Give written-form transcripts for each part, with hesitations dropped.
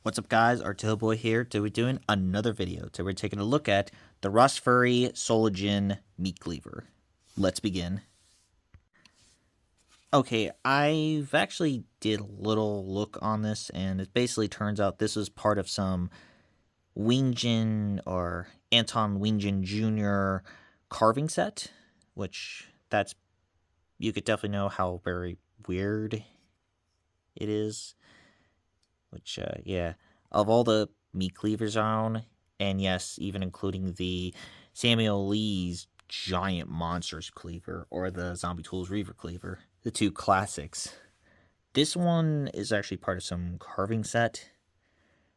What's up, guys? Boy here. Today we're doing another video. Today we're taking a look at the rostfrei solingen meat cleaver. Let's begin. Okay, I've actually did a little look on this, and it basically turns out this is part of some Wingen or Anton Wingen Jr. carving set, which you could definitely know how very weird it is. Which, yeah, of all the meat cleavers on, and yes, even including the Samuel Lee's giant monsters cleaver or the Zombie Tools Reaver cleaver, the two classics, this one is actually part of some carving set.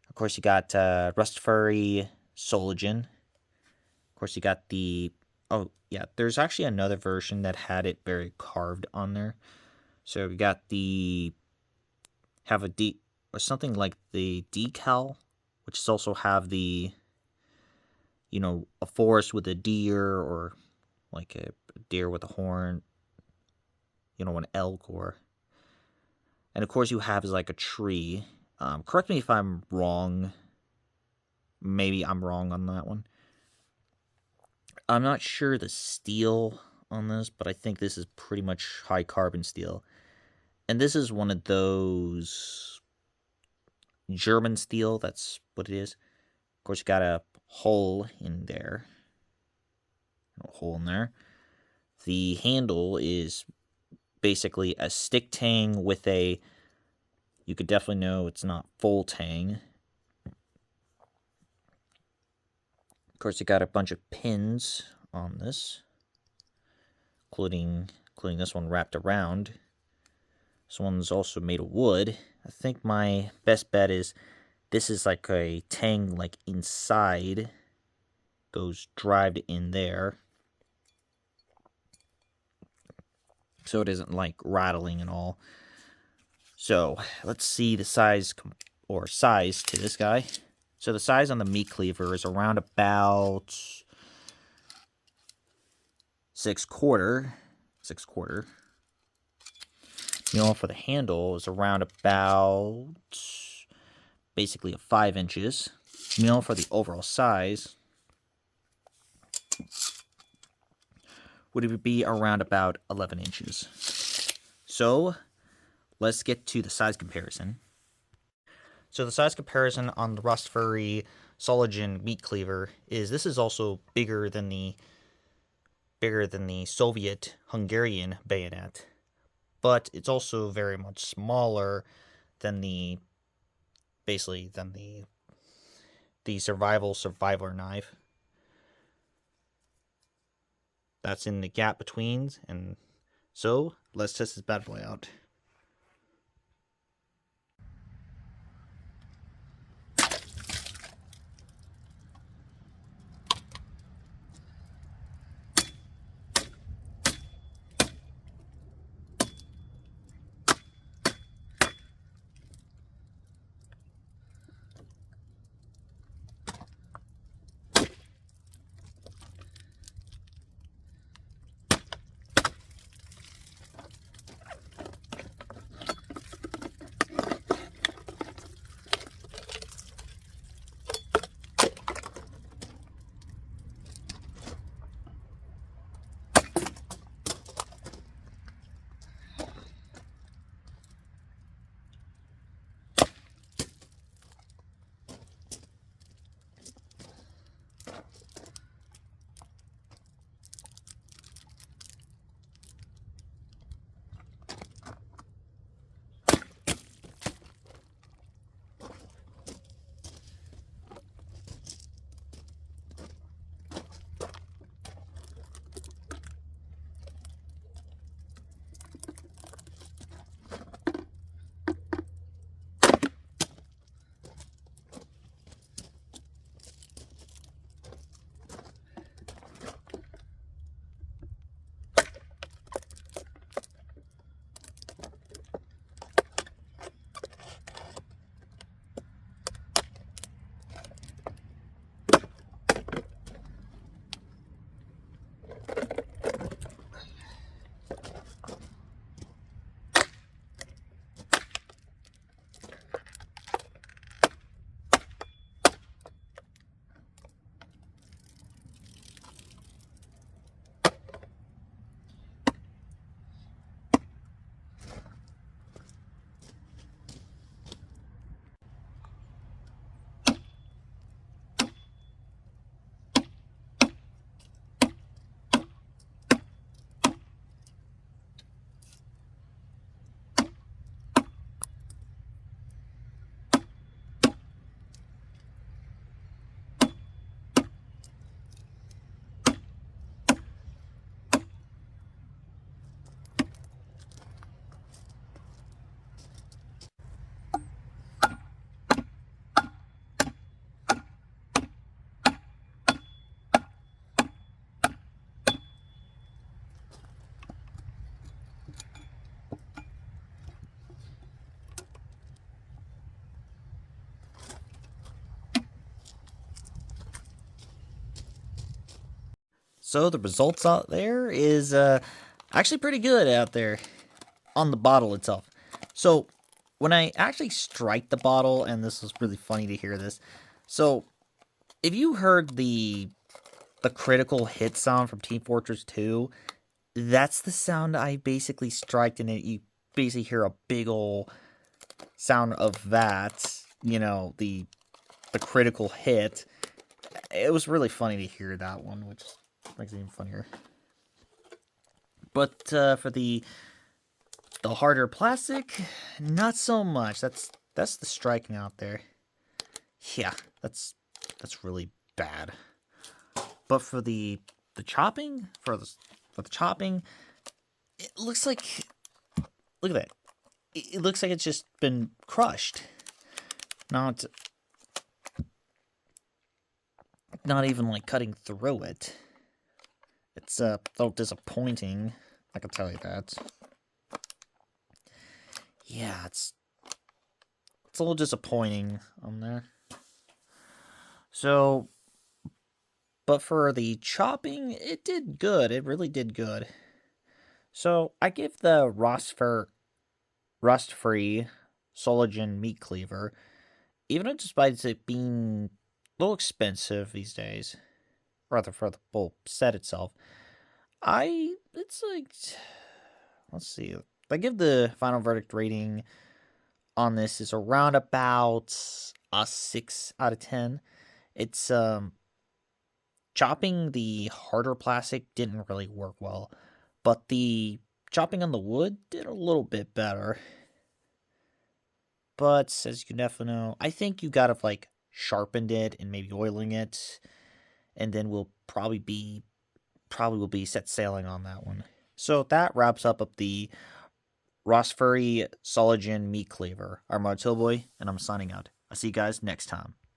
Of course, you got rostfrei solingen. Of course, you got the there's actually another version that had it very carved on there. So we got or something like the decal, which is also have the, a forest with a deer, or like a deer with a horn, an elk, and of course you have is like a tree. Correct me if I'm wrong. Maybe I'm wrong on that one. I'm not sure the steel on this, but I think this is pretty much high carbon steel. And this is one of those German steel, that's what it is. Of course, you got a hole in there. The handle is basically a stick tang with you could definitely know it's not full tang. Of course, you got a bunch of pins on this, including this one wrapped around. This one's also made of wood. I think my best bet is this is like a tang, like inside, goes drived in there, so it isn't like rattling and all. So let's see the size to this guy. So the size on the meat cleaver is around about 6/4. For the handle is around about basically 5 inches. For the overall size would be around about 11 inches. So let's get to the size comparison. So the size comparison on the rostfrei solingen meat cleaver is this is also bigger than the Soviet Hungarian bayonet. But it's also very much smaller than the survivor knife. That's in the gap between, and so let's test this bad boy out. So the results out there is actually pretty good out there on the bottle itself. So when I actually strike the bottle, and this was really funny to hear this. So if you heard the critical hit sound from Team Fortress 2, that's the sound I basically striked in it. You basically hear a big ol' sound of that, the critical hit. It was really funny to hear that one, which makes it even funnier. But for the harder plastic, not so much. That's the striking out there. Yeah, that's really bad. But for the chopping, for the chopping, it looks like, look at that. It looks like it's just been crushed. Not even like cutting through it. It's a little disappointing, I can tell you that. Yeah, it's a little disappointing on there. So, but for the chopping, it did good. It really did good. So I give the rust-free solingen meat cleaver, even though despite it being a little expensive these days, rather for the whole set itself, it's like, let's see, I give the final verdict rating on this is around about a 6 out of 10. It's chopping the harder plastic didn't really work well, but the chopping on the wood did a little bit better. But as you can definitely know, I think you gotta like sharpened it and maybe oiling it, and then we'll probably will be set sailing on that one. So that wraps up the rostfrei solingen meat cleaver. I'm Martillboy, and I'm signing out. I'll see you guys next time.